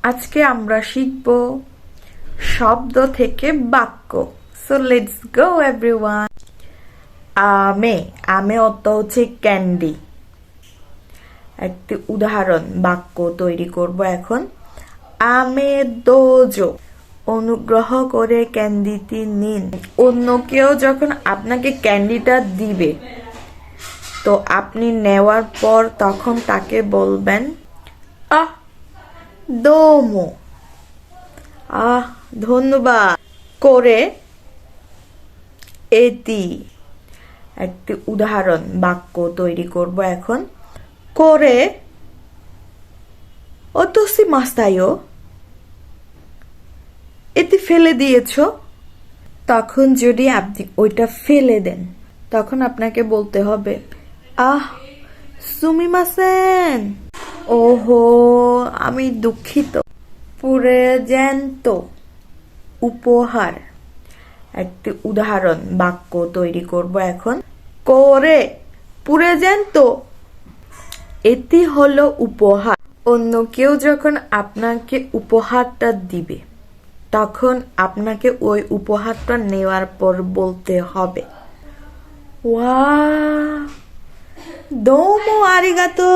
আজকে আমরা শিখব শব্দ থেকে বাক্য। So let's go everyone. আমে অর্থ হচ্ছে ক্যান্ডি। একটি উদাহরণ বাক্য তৈরি করব এখন। আমে দোজো, অনুগ্রহ করে ক্যান্ডিটি নিন। অন্য কেউ যখন আপনাকে ক্যান্ডিটা দিবে, তো আপনি নেওয়ার পর তখন তাকে বলবেন আহ দোমো, ধন্যবাদ করে এটি। একটি উদাহরণ বাক্য তৈরি করব এখন। করে অতসি মাস্তায়ো, এটি ফেলে দিয়েছ। তখন যদি আপনি ওইটা ফেলে দেন, তখন আপনাকে বলতে হবে সুমিমাসেন, ওহো আমি দুঃখিত। পুরেজেন্তো, উপহার। একটি উদাহরণ বাক্য তৈরি করব এখন। করে পুরেজেন্তো, এটি হলো উপহার। অন্য কেউ যখন আপনাকে উপহারটা দিবে, তখন আপনাকে ওই উপহারটা নেওয়ার পর বলতে হবে ওয়া দোমো আরিগাতো।